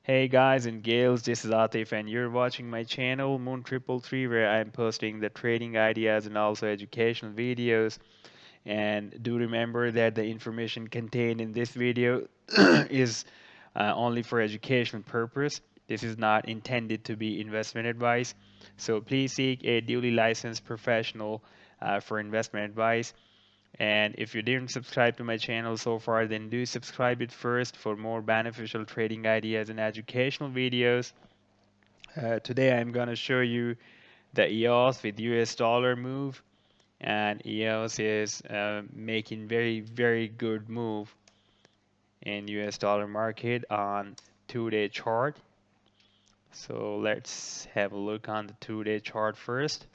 Hey guys and gals, this is Atif and you're watching my channel Moon333 where I'm posting the trading ideas and also educational videos. And do remember that the information contained in this video is only for educational purpose. This is not intended to be investment advice. So please seek a duly licensed professional for investment advice. And if you didn't subscribe to my channel so far, then do subscribe it first for more beneficial trading ideas and educational videos. Today I'm going to show you the EOS with US dollar move, and EOS is making very good move in US dollar market on 2-day chart. So let's have a look on the 2-day chart first.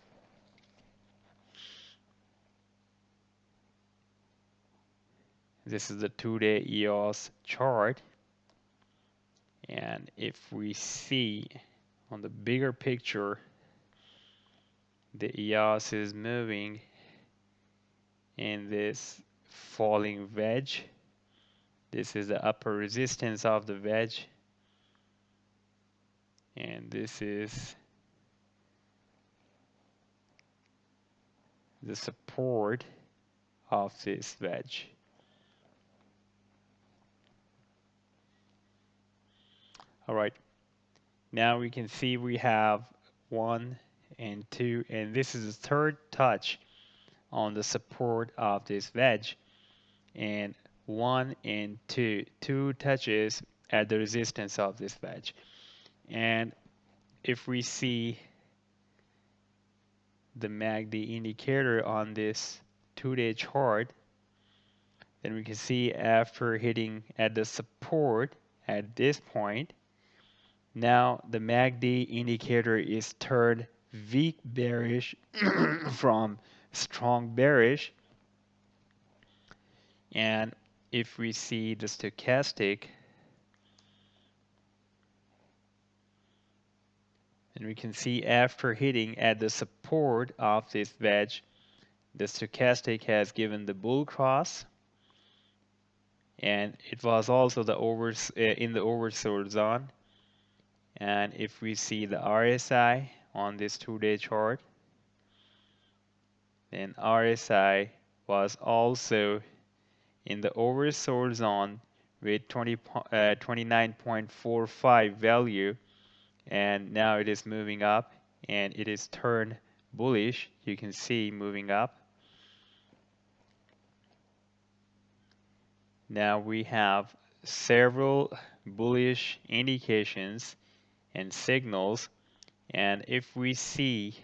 This is the 2-day EOS chart. And if we see on the bigger picture, the EOS is moving in this falling wedge. This is the upper resistance of the wedge. And this is the support of this wedge. All right, now we can see we have 1 and 2, and this is the third touch on the support of this wedge. And 1 and 2, two touches at the resistance of this wedge. And if we see the MACD indicator on this 2-day chart, then we can see after hitting at the support at this point, now the MACD indicator is turned weak bearish from strong bearish. And if we see the stochastic, and we can see after hitting at the support of this wedge, the stochastic has given the bull cross, and it was also the in the oversold zone. And if we see the RSI on this 2-day chart, then RSI was also in the oversold zone with 29.45 value, and now it is moving up and it is turned bullish. You can see moving up. Now we have several bullish indications and signals, and if we see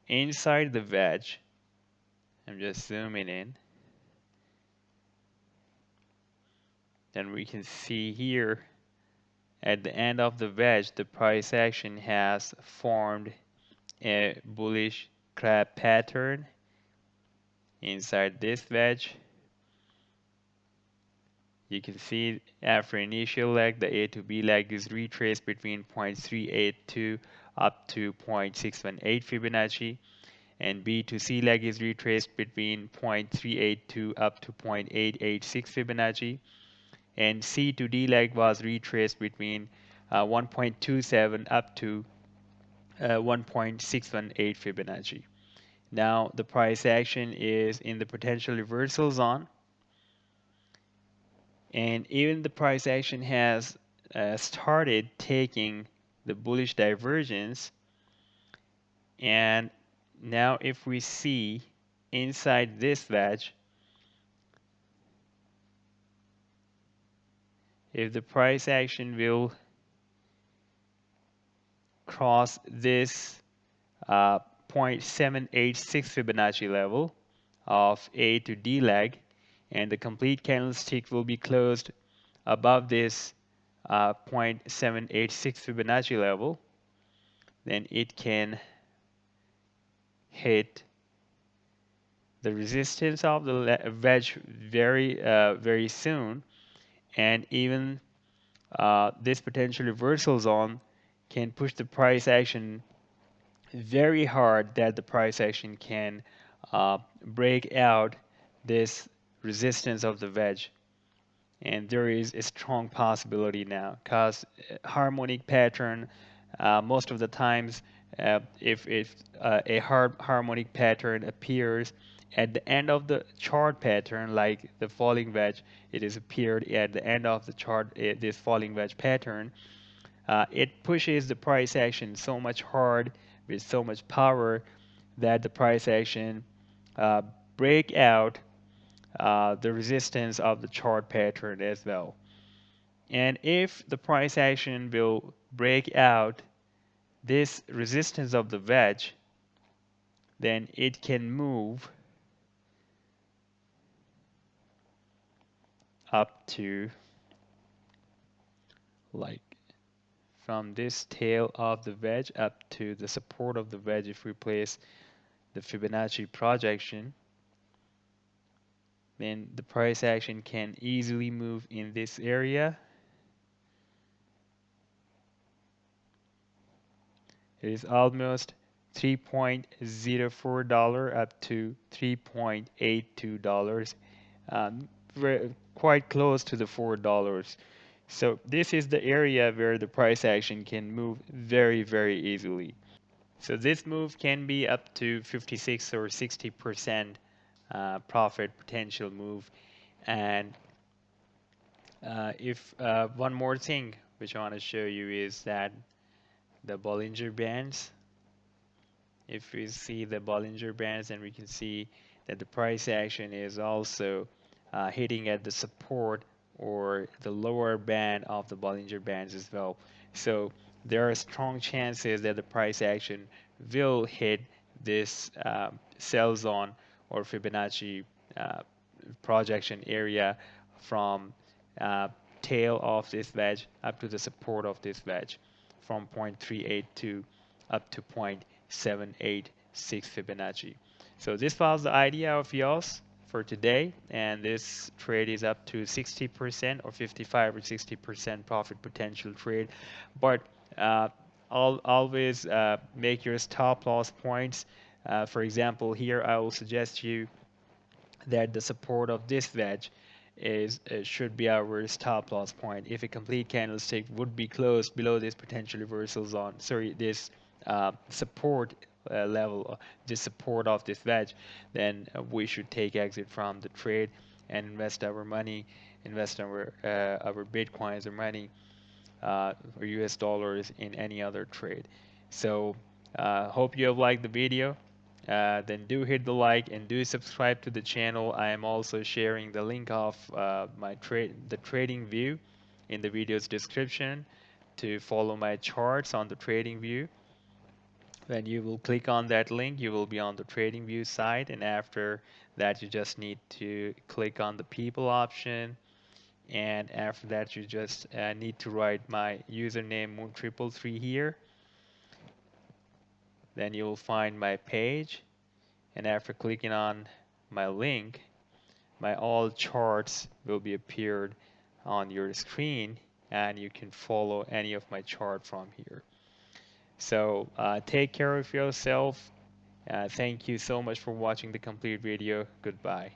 inside the wedge, I'm just zooming in, then we can see here at the end of the wedge the price action has formed a bullish crab pattern inside this wedge. You can see after initial leg, the A to B leg is retraced between 0.382 up to 0.618 Fibonacci, and B to C leg is retraced between 0.382 up to 0.886 Fibonacci, and C to D leg was retraced between 1.27 up to 1.618 Fibonacci. Now the price action is in the potential reversal zone, and even the price action has started taking the bullish divergence. And now if we see inside this wedge, if the price action will cross this 0.786 Fibonacci level of A to D leg, and the complete candlestick will be closed above this 0.786 Fibonacci level, then it can hit the resistance of the wedge very soon, and even this potential reversal zone can push the price action very hard, that the price action can break out this resistance of the wedge. and there is a strong possibility now because harmonic pattern, most of the times, if a harmonic pattern appears at the end of the chart pattern, like the falling wedge, it is appeared at the end of the chart, this falling wedge pattern, it pushes the price action so much hard with so much power that the price action uh, break out the resistance of the chart pattern as well. And if the price action will break out this resistance of the wedge, then it can move up to, like, from this tail of the wedge up to the support of the wedge. If we place the Fibonacci projection, then the price action can easily move in this area. It is almost $3.04 up to $3.82, quite close to the $4. So this is the area where the price action can move very, very easily. So this move can be up to 56 or 60% profit potential move. And if one more thing which I want to show you is that the Bollinger Bands. If we see the Bollinger Bands, then we can see that the price action is also hitting at the support or the lower band of the Bollinger Bands as well. So there are strong chances that the price action will hit this sell zone or Fibonacci uh, projection area from uh, tail of this wedge up to the support of this wedge from 0.382 up to 0.786 Fibonacci. So this was the idea of EOS for today, and this trade is up to 60% or 55 or 60% profit potential trade. But uh, always make your stop loss points. For example, here I will suggest you that the support of this wedge is should be our stop loss point. If a complete candlestick would be closed below this potential reversal zone, sorry, this support level, the support of this wedge, then we should take exit from the trade and invest our money, invest our bitcoins or money or US dollars in any other trade. So hope you have liked the video. Then do hit the like and do subscribe to the channel. I am also sharing the link of the Tradingview in the video's description to follow my charts on the Tradingview. When you will click on that link, you will be on the Tradingview site, and after that you just need to click on the people option, and after that you just need to write my username Moon333 here. Then you will find my page, and after clicking on my link, my all charts will be appeared on your screen, and you can follow any of my chart from here. So take care of yourself. Thank you so much for watching the complete video. Goodbye.